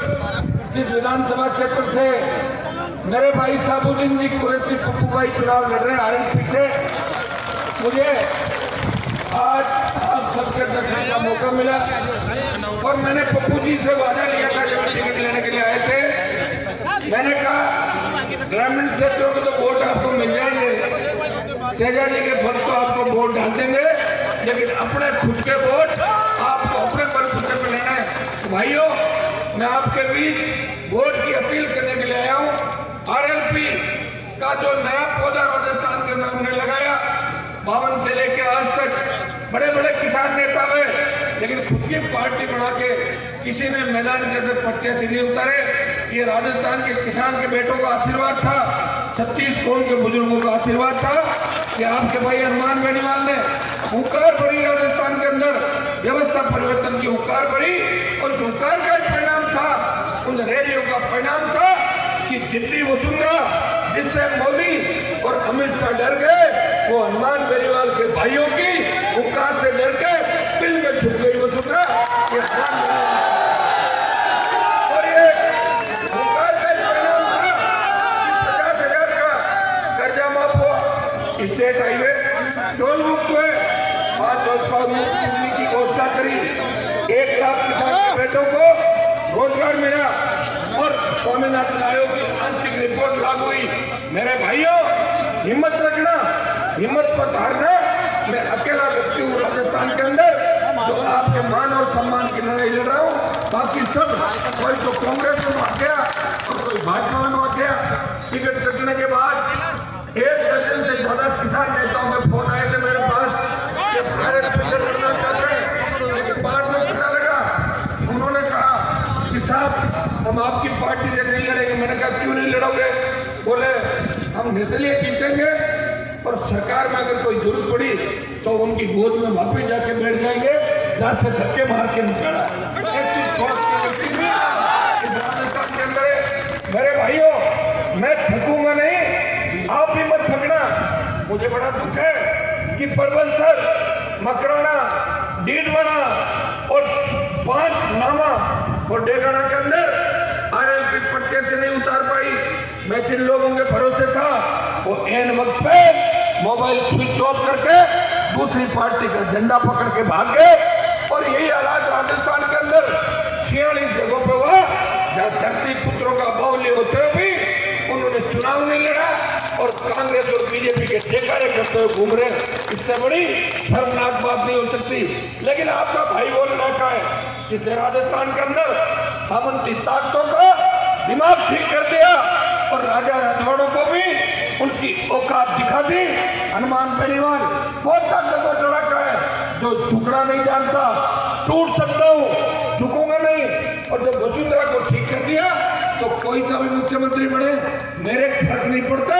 जिस विधानसभा क्षेत्र से मेरे भाई साबुद्दीन जी कुरैशी पप्पू भाई चुनाव लड़ रहे हैं आरएलपी से, मुझे आज आप सबके दर्शन का मौका मिला और मैंने पप्पू जी से वादा लिया था जब टिकट लेने के लिए आए थे। मैंने कहा ग्रामीण क्षेत्रों में तो वोट आपको मिल जाएंगे, तेजा जी के भक्त तो आपको वोट डाल देंगे, लेकिन अपने खुद के वोट आपको अपने बलबूते पे लेना है। भाइयों, मैं आपके बीच वोट की अपील करने के लिए आया हूँ। आरएलपी का जो नया पौधा राजस्थान के अंदर उन्होंने लगाया, 52 से लेके आज तक बड़े बड़े किसान नेता हुए, लेकिन खुद की पार्टी बना के किसी ने मैदान के अंदर प्रत्याशी नहीं उतारे। ये राजस्थान के किसान के बेटों का आशीर्वाद था, 36 कौम के बुजुर्गों का आशीर्वाद था कि आपके भाई हनुमान बेनीवाल ने हुंकार भरी राजस्थान के अंदर व्यवस्था परिवर्तन की हुंकार भरी, और उस हुंकार का परिणाम था, उन रैलियों का परिणाम था कि जिद्दी वसुंधरा जिससे मोदी और अमित शाह डर गए, वो हनुमान बेनीवाल के भाइयों की हुंकार से डर के दिल में छुप गई वसुंधरा। और ये हुंकार का परिणाम था कि 50,000 का कर्जा माफ हुआ, स्टेट हाईवे टोल मुक्त हुए, 5 की घोषणा करी, 1 लाख किसान के बेटों को रोजगार मिला और स्वामीनाथन आयोग की आंशिक रिपोर्ट लागू हुई। मेरे भाइयों, हिम्मत रखना, हिम्मत पर हारना। मैं अकेला व्यक्ति हूँ राजस्थान के अंदर जो आपके मान और सम्मान की लड़ाई लड़ रहा हूँ। बाकी सब कोई तो कांग्रेस में भाग गया और कोई भाजपा में भाग गया। टिकट कटने के बाद 1 दर्जन से ज्यादा किसान नेताओं के फोन आए थे मेरे पास कि भारत से लड़ना चाहते हैं, लेकिन बाद में पता लगा, उन्होंने कहा कि साहब हम आपकी पार्टी से नहीं लड़ेंगे। मैंने कहा क्यों नहीं लड़ोगे? बोले हम निर्दलीय जीतेंगे और सरकार में अगर कोई जरूरत पड़ी तो उनकी गोद में वापिस जाके बैठ जाएंगे, जहां से धक्के मार के निकाला। राजस्थान के अंदर मेरे भाइयों, मैं थकूंगा नहीं, आप भी मत थकना। मुझे बड़ा दुख है कि परबंसर, मकराना, डीडवाना और 5 नामा और डेगाना के अंदर आरएलपी प्रत्याशी नहीं उतार पाई। मैं जिन लोगों के भरोसे था वो एन वक्त पे मोबाइल स्विच ऑफ करके दूसरी पार्टी का झंडा पकड़ के भाग गए, और यही हालात राजस्थान के अंदर 46 जगहों पे हुआ जहाँ धरती पुत्रों का बाहुल्य होते हुए भी उन्होंने चुनाव नहीं लड़ा और कांग्रेस और बीजेपी के ठेकारे करते हुए घूम रहे। इससे बड़ी शर्मनाक बात नहीं हो सकती। लेकिन आपका भाई बोलना का है, जिसने राजस्थान के अंदर सामंती ताकतों का दिमाग ठीक कर दिया और राजा राजवाड़ों को भी उनकी औकात दिखा दी। हनुमान बेनीवाल बहुत ताकतवर लड़का है जो झुकना नहीं जानता, टूट सकता हूँ, झुकूंगा नहीं। और जब वसुंधरा को ठीक कर दिया तो कोई सा भी मुख्यमंत्री बने, मेरे फर्क नहीं पड़ता,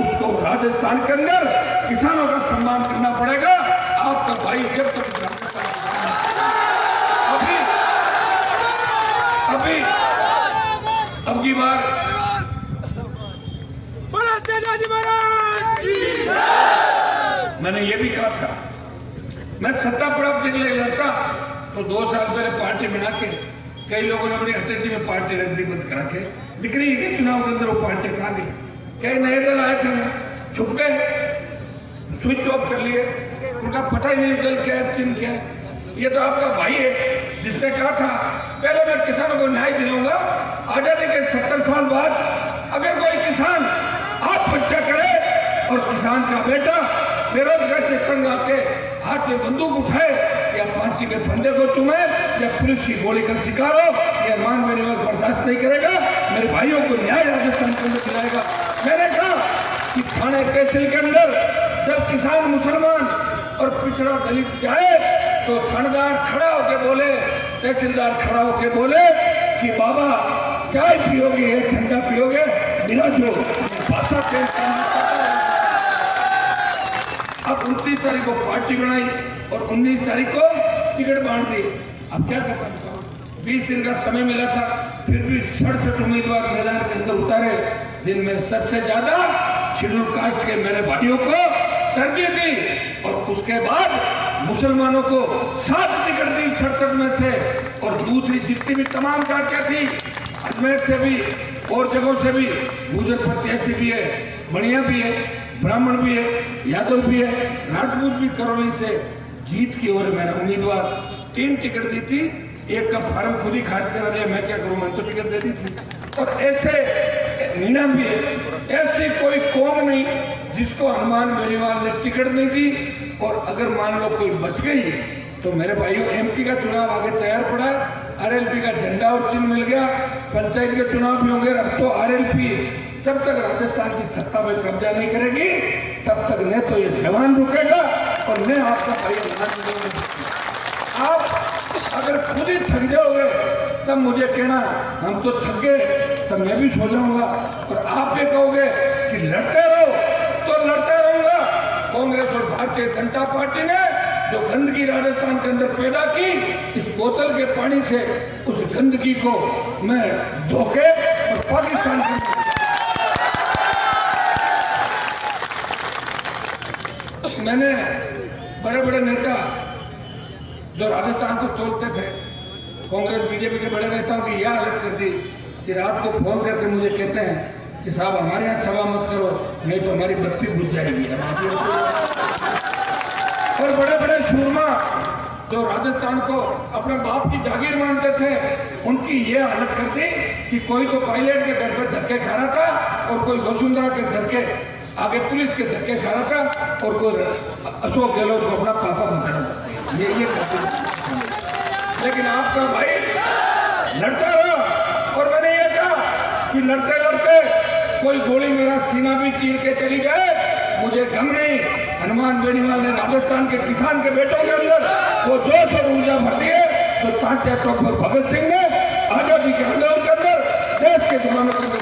उसको राजस्थान के अंदर किसानों का सम्मान करना पड़ेगा। आपका भाई जब तक अभी अब की बार मैंने ये भी कहा था, मैं सत्ता प्राप्ति के लिए लड़ता तो 2 साल पहले पार्टी बना के कई लोगों ने अपनी अध्यक्ष में पार्टी रद्दी बंद करा के निकली ही चुनाव के अंदर वो पार्टी कहा गई। कई नए दल आए थे, छुप गए, स्विच ऑफ कर लिए, उनका पता ही नहीं दल क्या है, चिन्ह क्या है। ये तो आपका भाई है जिसने कहा था पहले मैं किसानों को न्याय दिलाऊंगा। आजादी के 70 साल बाद अगर कोई किसान आत्महत्या करे और किसान का बेटा बेरोजगार से संग आके हाथ में बंदूक उठाए या फांसी के फंदे को चूमे या पुलिस की गोली का शिकार हो, या मान बेनीवाल बर्दाश्त नहीं करेगा। मेरे भाइयों को न्याय राजस्थान के अंदर दिलाएगा। मैंने कहा कि थाने तहसील के अंदर जब किसान, मुसलमान और पिछड़ा दलित जाए तो थानेदार खड़ा होके बोले, तहसीलदार खड़ा होके बोले कि बाबा चाय पियोगे, ठंडा पियोगे, मिला जो भाषा चेंज करना। अब 29 तारीख को पार्टी बनाई और 19 तारीख को टिकट बांट दी। अब क्या करना, 20 दिन का समय मिला था, फिर भी 67 उम्मीदवार मैदान के अंदर उतारे, जिनमें सबसे ज्यादा शेड्यूल कास्ट के मेरे भाइयों को तरजीह दी और उसके बाद मुसलमानों को 7 टिकट दी 67 में से, और दूसरी जितनी भी तमाम जातियां थी दशमेश से भी और जगहों से भी गुजर प्रत्याशी भी है, बढ़िया भी है, ब्राह्मण भी है, यादव भी है, राजपूत भी करौली से जीत की ओर मेरा उम्मीदवार 3 टिकट दी थी। एक का फार्म खुद ही खाद कर दिया, मैं क्या करूं, मैं तो टिकट दे दी थी। और ऐसे नीनाम भी है, ऐसी कोई कौम नहीं जिसको हनुमान बेनीवाल ने टिकट नहीं दी। और अगर मान लो कोई बच गई तो मेरे भाइयों एमपी का चुनाव आगे तैयार पड़ा है, आरएलपी का झंडा और चिन्ह मिल गया, पंचायत के चुनाव भी होंगे। अब तो आरएलपी जब तक राजस्थान की सत्ता में कब्जा नहीं करेगी तब तक न तो ये जवान रुकेगा और न आपका भाई। आप अगर खुद ही थक जाओगे तब मुझे कहना हम तो थक गए, तब मैं भी सो जाऊंगा। और आप ये कहोगे कि लड़ते रहो तो लड़ता रहूंगा। कांग्रेस और भारतीय जनता पार्टी ने जो गंदगी राजस्थान के अंदर पैदा की, इस बोतल के पानी से उस गंदगी को मैं धोके और पाकिस्तान के मैंने बड़े बड़े नेता जो राजस्थान को तोड़ते थे, कांग्रेस बीजेपी के बड़े नेताओं की यह हालत कर दी कि रात को फोन करके मुझे कहते हैं कि साहब हमारे यहाँ सभा मत करो, नहीं तो हमारी बत्ती बुझ जाएगी। और बड़े बड़े सूरमा जो राजस्थान को अपने बाप की जागीर मानते थे, उनकी ये हालत कर दी कि कोई तो पायलट के घर पर धक्के खा रहा था और कोई वसुंधरा के घर के आगे पुलिस के धक्के खा रहा था और कोई अशोक गहलोत को अपना पापा बता रहा था। ये करते। लेकिन आपका भाई लड़ता रहा और मैंने ये कहा कि लड़ते लड़ते कोई गोली मेरा सीना भी चीर के चली जाए, मुझे गम नहीं। हनुमान बेनीवाल ने राजस्थान के किसान के बेटों के अंदर वो जोश और ऊर्जा भर दी है तो तात्या टोप भगत सिंह ने आजादी के आंदोलन के अंदर देश के जमानों के अंदर।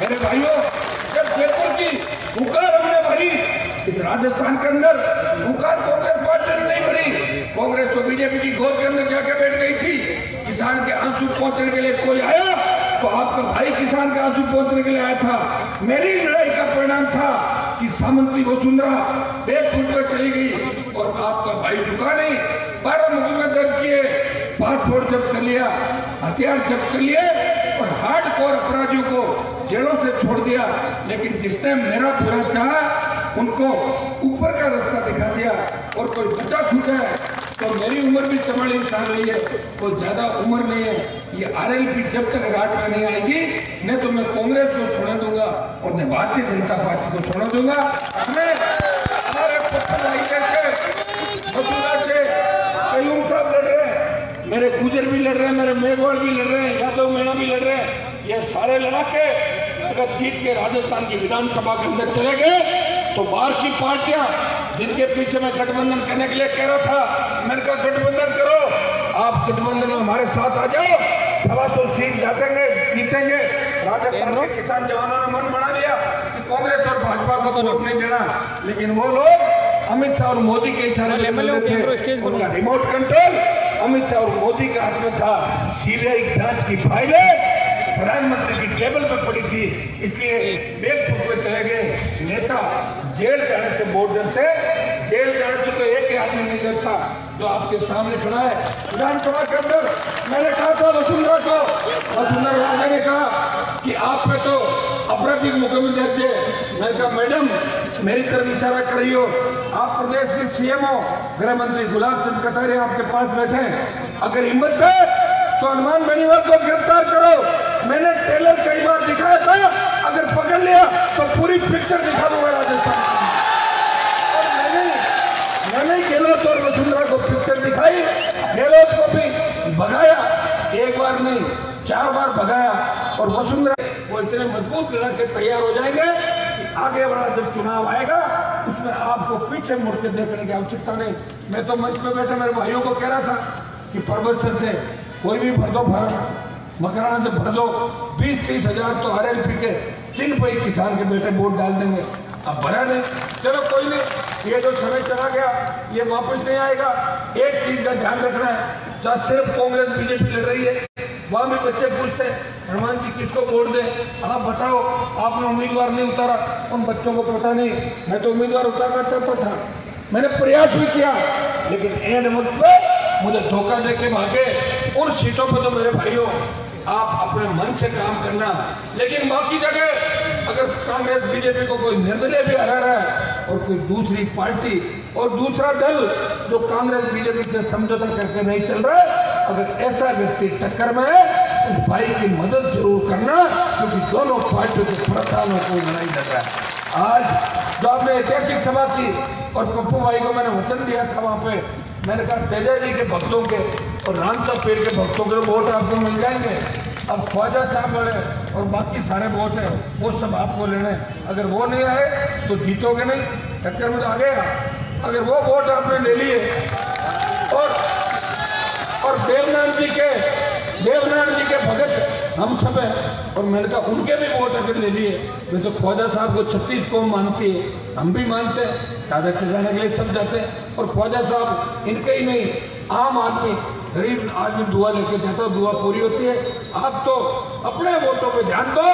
मेरे भाइयों, जब जयपुर की हुकार हमने भरी, इस राजस्थान के अंदर हुकार कांग्रेस पार्टी ने नहीं भरी, कांग्रेस तो बीजेपी की गोद के अंदर जाके बैठ गई थी। किसान के आंसू पहुंचने के लिए कोई आया तो आपका भाई किसान के आंसू पहुंचने के लिए आया था। मेरी लड़ाई का परिणाम था कि सामंती वसुंधरा बेफुट पर चली गई और आपका भाई झुका नहीं। 12 मुकदमे दर्ज किए, पासपोर्ट जब्त कर लिया, हथियार जब्त कर लिए और हार्डकोर अपराधियों को जेलों से छोड़ दिया। लेकिन जिसने मेरा बुरा चाहा उनको ऊपर का रास्ता दिखा दिया। और कोई बचा छूटा है तो मेरी उम्र भी 44 साल रही है, कोई ज्यादा उम्र नहीं है। ये आरएलपी जब तक राज में नहीं आएगी नहीं तो मैं कांग्रेस को छोड़ दूंगा और मैं भारतीय जनता पार्टी को छोड़ दूंगा। हमें हमारे मसूदा से कयूम साहब लड़ रहे हैं, मेरे गुजर भी लड़ रहे हैं, मेरे मेघवाल भी लड़ रहे हैं, यादव मीणा भी लड़ रहे हैं। ये सारे लड़ा के अगर जीत के राजस्थान की विधानसभा के अंदर चले गए तो बाहर की पार्टियां जिनके पीछे मैं गठबंधन करने के लिए कह रहा था, मैंने कहा गठबंधन करो, आप गठबंधन में हमारे साथ आ जाओ, 125 सीट जीतेंगे। राजस्थान के किसान जवानों ने मन बना लिया कि कांग्रेस और भाजपा को तो नहीं देना, लेकिन वो लोग अमित शाह और मोदी के इशारे उनका रिमोट कंट्रोल अमित शाह और मोदी के हाथ में था। सीबीआई जांच की फाइलें प्रधानमंत्री की टेबल पर पड़ी थी, इसलिए बेगपुर पे चले गए। नेता जेल जाने से बहुत डरते, जेल जाने से तो एक ही आदमी नहीं डरता जो आपके सामने खड़ा है। विधानसभा के अंदर मैंने कहा था वसुंधरा को, वसुंधरा राजा ने कहा कि आप पे तो आपराधिक मुकदमे दर्ज है। मैंने कहा मैडम मेरी तरफ इशारा कर रही हो, आप प्रदेश के सीएम हो, गृह मंत्री गुलाब चंद कटारिया आपके पास बैठे हैं, अगर हिम्मत है तो हनुमान बेनीवाल को गिरफ्तार करो। मैंने ट्रेलर कई बार दिखाया था, अगर पकड़ लिया तो पूरी पिक्चर दिखा दूंगा राजस्थान की। और मैंने गहलोत और वसुंधरा को पिक्चर दिखाई, गहलोत को भी भगाया, एक बार नहीं 4 बार भगाया। और वसुंधरा वो इतने मजबूत लड़ा के तैयार हो जाएंगे कि आगे वाला जब चुनाव आएगा उसमें आपको पीछे मुड़ के देखने की आवश्यकता नहीं। मैं तो मंच में बैठे मेरे भाइयों को कह रहा था कि परबतसर से कोई भी भर दो, मकराना से भर दो, 20-30 हजार तो आरएलपी के जिन पर किसान के बेटे वोट डाल देंगे। अब भरा नहीं, चलो कोई नहीं, ये जो समय चला गया ये वापस नहीं आएगा। एक चीज का ध्यान रखना है, जहाँ सिर्फ कांग्रेस बीजेपी लड़ रही है वहां भी बच्चे पूछते हैं हनुमान जी किसको वोट दें, आप बताओ, आपने उम्मीदवार नहीं उतारा। उन बच्चों को पता नहीं, मैं तो उम्मीदवार उतारना चाहता था, मैंने प्रयास भी किया, लेकिन एंड वक्त पे मुझे धोखा देके भागे। उन सीटों पर तो मेरे भाइयों आप अपने मन से काम करना। लेकिन बाकी जगह अगर कांग्रेस बीजेपी को कोई निर्दलीय भी हरा रहा है और कोई दूसरी पार्टी और दूसरा दल जो कांग्रेस बीजेपी से समझौता करके नहीं चल रहा है, अगर ऐसा व्यक्ति टक्कर में है तो भाई की मदद जरूर करना, क्योंकि दोनों पार्टियों के प्रधानों को लड़ाई लड़ रहा है। आज जो आपने ऐतिहासिक सभा की और पप्पू भाई को मैंने वचन दिया था वहाँ पे, मैंने कहा तेजा जी के भक्तों के और रामचा पीर के भक्तों के वोट आपको मिल जाएंगे। अब ख्वाजा साहब वाले और बाकी सारे वोट हैं वो सब आपको लेने, अगर वो नहीं आए तो जीतोगे नहीं, टक्कर में तो आ गया। अगर वो वोट आपने ले लिए और देवनारायण जी के भगत हम सब हैं, और मैंने कहा उनके भी वोट अगर ले लिए, मैं तो ख्वाजा साहब को 36 कौम मानती है, हम भी मानते हैं, दादा जाने के लिए सब जाते हैं। और ख्वाजा साहब इनके ही नहीं, आम आदमी गरीब आदमी दुआ लेके जाता है, दुआ पूरी होती है। आप तो अपने वोटों पे ध्यान दो,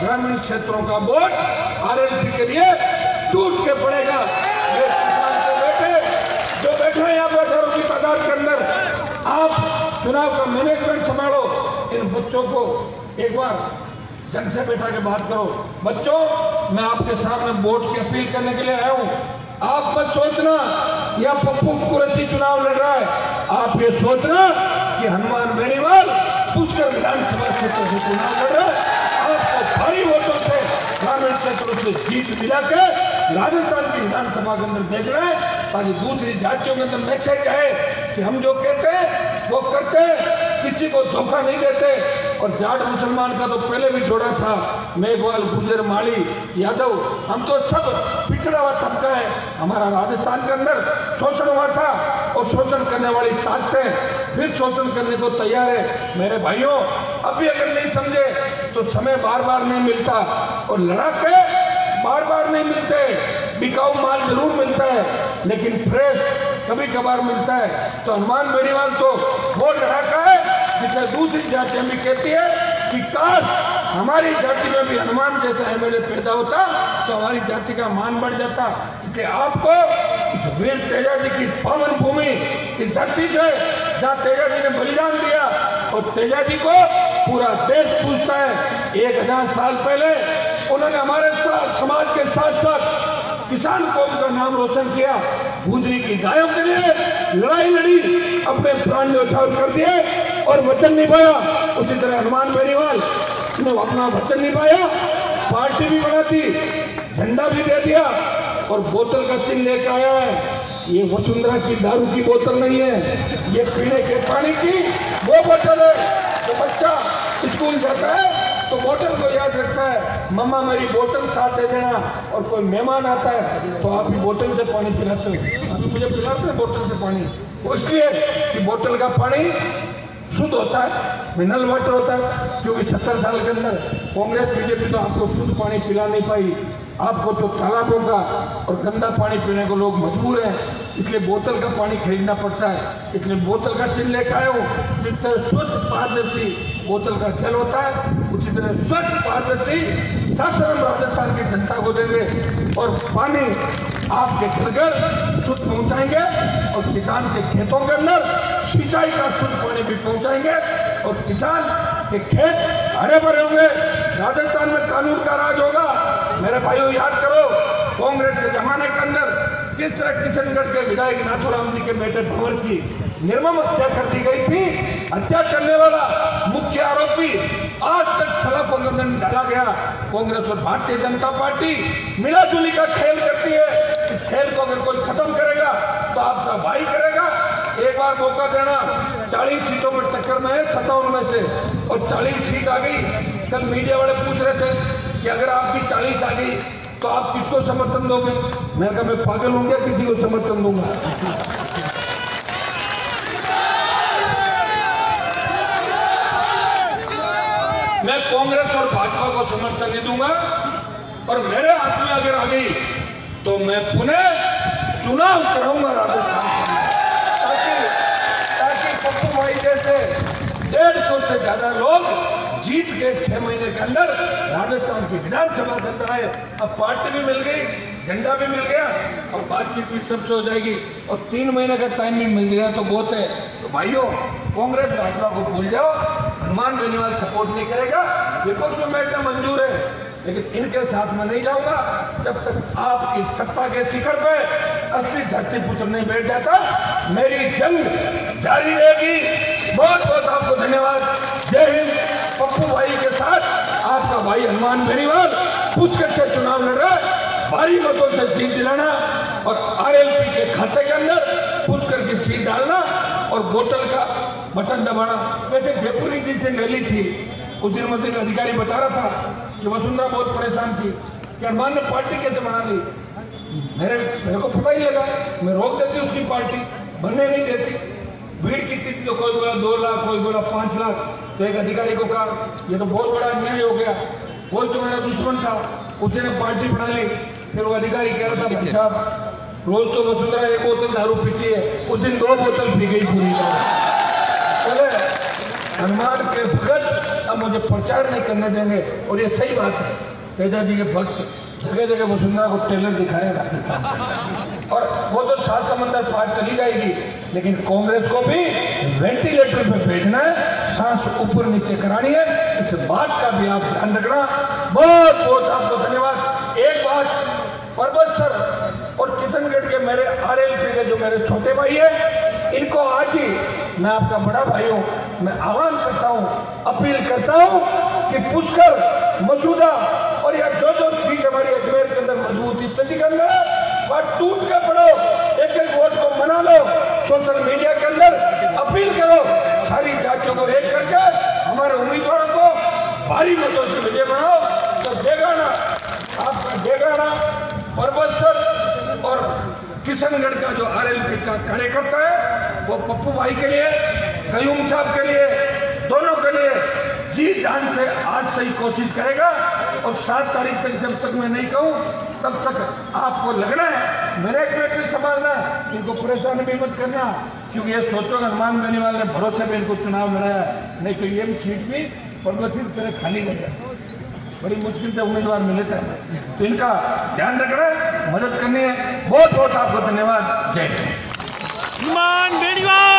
ग्रामीण क्षेत्रों का वोट आरएलपी के लिए टूट के पड़ेगा। जो बैठे हैं यहाँ पर करोड़ की तादाद के अंदर, आप चुनाव का मैनेजमेंट संभालो। इन बच्चों को एक बार ढंग से बैठा के बात करो। बच्चों, मैं आपके सामने वोट की अपील करने के लिए आया हूँ। आप मत सोचना या पप्पू कुरैशी चुनाव लड़ रहा है, आप ये सोचना कि हनुमान बेनीवाल पुष्कर विधानसभा क्षेत्र से चुनाव लड़ रहा है। आपको भारी वोटों से ग्रामीण क्षेत्रों से जीत दिला के राजस्थान की विधानसभा के अंदर भेज रहे हैं, ताकि दूसरी जातियों के अंदर मैसेज आए कि हम जो कहते हैं वो करते हैं, किसी को धोखा नहीं देते। और जाट मुसलमान का तो पहले भी जोड़ा था, मेघवाल, गुर्जर, माली, यादव, हम तो सब पिछड़ा हुआ तबका है। हमारा राजस्थान के अंदर शोषण हुआ था और शोषण करने वाली ताकतें फिर शोषण करने को तैयार है। मेरे भाइयों, अभी अगर नहीं समझे तो समय बार बार नहीं मिलता और लड़ाके बार बार नहीं मिलते। बिकाऊ माल जरूर मिलता है, लेकिन फ्रेश कभी कभार मिलता है। तो हनुमान बेनीवाल तो वो लड़ाका है जिसे दूसरी जातियां भी कहती है कि काश हमारी जाति में भी हनुमान जैसा एमएलए पैदा होता तो हमारी जाति का मान बढ़ जाता। इसलिए आपको इस वीर तेजा जी की पावन भूमि इस धरती से, जहाँ तेजा जी ने बलिदान दिया, और तेजा जी को पूरा देश पूछता है। 1000 साल पहले उन्होंने हमारे समाज के साथ साथ किसान कौम का नाम रोशन किया, गुजरी की गायों के लिए लड़ाई लड़ी, अपने प्राण न्यौछावर कर दिए और वचन निभाया। उसी तरह हनुमान बेनीवाल ने अपना वचन निभाया, पार्टी भी बना दी, झंडा भी दे दिया और बोतल का चिन्ह लेकर आया है। ये वसुंधरा की दारू की बोतल नहीं है, ये पीने के पानी की वो बोतल है। तो बच्चा स्कूल जाता है तो बोतल को याद रखता है, मम्मा मेरी बोतल साथ दे देना। और कोई मेहमान आता है तो आप ही बोतल से पानी पिलाते हो, अभी मुझे पिलाते हैं बोतल से पानी, इसलिए कि बोतल का पानी शुद्ध होता है, मिनरल वाटर होता है। क्योंकि 70 साल के अंदर कांग्रेस बीजेपी तो आपको शुद्ध पानी पिला नहीं पाई, आपको तो तालाबों का और गंदा पानी पीने को लोग मजबूर हैं, इसलिए बोतल का पानी खरीदना पड़ता है। इसलिए बोतल का चिन्ह लेकर आए हो, जिस तरह स्वच्छ पारदर्शी बोतल का जल होता है, उसी तरह स्वच्छ पारदर्शी शासन हम राजस्थान की जनता को देंगे और पानी आपके घर घर शुद्ध पहुंचाएंगे और किसान के खेतों के अंदर सिंचाई का शुद्ध पानी भी पहुंचाएंगे और किसान के खेत हरे भरे होंगे। राजस्थान में कानून का राज होगा। मेरे भाइयों, याद करो कांग्रेस के जमाने के अंदर किस तरह किशनगढ़ के विधायक नाथूराम जी के बेटे भंवर की निर्मम हत्या कर दी गई थी। हत्या करने वाला मुख्य आरोपी आज तक सलाखों के अंदर डाला गया। कांग्रेस और भारतीय जनता पार्टी मिलाजुली का खेल करती है। इस खेल को अगर कोई खत्म करेगा तो आपका भाई करेगा। एक बार मौका देना, 40 सीटों में टक्कर में है, 57 में से, और 40 सीट आ गई। कल मीडिया वाले पूछ रहे थे कि अगर आपकी 40 आ गई तो आप किसको समर्थन दोगे? मैंने कहा मैं पागल हूँ क्या किसी को समर्थन दूंगा? मैं कांग्रेस और भाजपा को समर्थन नहीं दूंगा। और मेरे हाथ में अगर आ गई तो मैं पुनः चुनाव कराऊंगा राजस्थान, ताकि पप्पू भाई जैसे 150 से ज्यादा लोग जीत के 6 महीने के अंदर राजस्थान की विधानसभा के अंदर आए। अब पार्टी भी मिल गई, झंडा भी मिल गया और बातचीत भी सबसे हो जाएगी और 3 महीने का टाइम भी मिल गया तो बहुत है। तो भाइयों, कांग्रेस भाजपा को भूल जाओ, हनुमान बेनीवाल सपोर्ट नहीं करेगा, विपक्ष में बैठना मंजूर है, लेकिन इनके साथ में नहीं जाऊंगा जब तक आपकी सत्ता के शिखर पे असली धरती पुत्र नहीं बैठ जाता। मेरी जंग जारी रहेगी। बहुत बहुत आपको धन्यवाद। जय हिंद। पप्पू भाई के साथ आपका भाई हनुमान बेनीवाल पुष्कर से चुनाव लड़ रहा है, भारी मतों से जीत दिलाना और आरएलपी के खाते के अंदर पुष्कर की सीट डालना और बोतल का बटन दबाना। वैसे जयपुर की जिस रैली थी उस दिन मंत्री अधिकारी बता रहा था कि वसुंधरा बहुत परेशान थी कि हनुमान ने पार्टी कैसे बना ली। मेरे को पता ही लगा, मैं रोक देती उसकी पार्टी, बनने नहीं देती। भीड़ कितनी थी तो कोई बोला 2 लाख, कोई बोला 5 लाख। तो एक अधिकारी को कहा ये तो बहुत बड़ा अन्याय हो गया, कोई तो मेरा दुश्मन था उसने पार्टी बना ली। फिर वो अधिकारी कह रहा था भाई साहब रोज तो वसुंधरा 1 बोतल दारू पीती है, उस दिन 2 बोतल पी गई पूरी। हनुमान के भक्त अब मुझे प्रचार नहीं करने देंगे और ये सही बात है। तेजा जी के भक्त जगह जगह वसुंधरा को टेलर दिखाए राजस्थान और वो तो 7 समंदर पार चली जाएगी, लेकिन कांग्रेस को भी वेंटिलेटर पे भेजना है, सांस ऊपर नीचे करानी है। इस बात का भी आप ध्यान रखना। बहुत बहुत आपको धन्यवाद। एक बात, पर्वत सर और किशनगढ़ के मेरे आरएलपी के जो मेरे छोटे भाई है, इनको आज ही मैं आपका बड़ा भाई हूँ, मैं आह्वान करता हूँ, अपील करता हूँ कि पुष्कर मसूदा और या जो सीट हमारी अजमेर के अंदर मजबूत स्थिति के अंदर वह टूट के पड़ो, एक एक वोट को मना लो, सोशल मीडिया के अंदर अपील करो, सारी जातियों को एक करके हमारे उम्मीदवारों को भारी मतों से विजय बनाओ। तो देगाना आपका देगाना पर्वत सर और किशनगढ़ का जो आरएलपी का कार्यकर्ता है वो पप्पू भाई के लिए, कयूम साहब के लिए, दोनों के लिए जी जान से आज से ही कोशिश करेगा। और 7 तारीख तक जब तक मैं नहीं कहूँ तब तक आपको लगना है मेरे एक संभालना, इनको परेशान भी मत करना, क्योंकि ये सोचो हनुमान बेनीवाल ने भरोसे पे इनको चुनाव लड़ाया, नहीं तो ये सीट भी पर्वतीय तरह खाली हो जाए, बड़ी मुश्किल से उम्मीदवार मिले थे। तो इनका ध्यान रखना है, मदद करनी है। बहुत बहुत आपको धन्यवाद। जय हिंद। हनुमान बेनीवाल।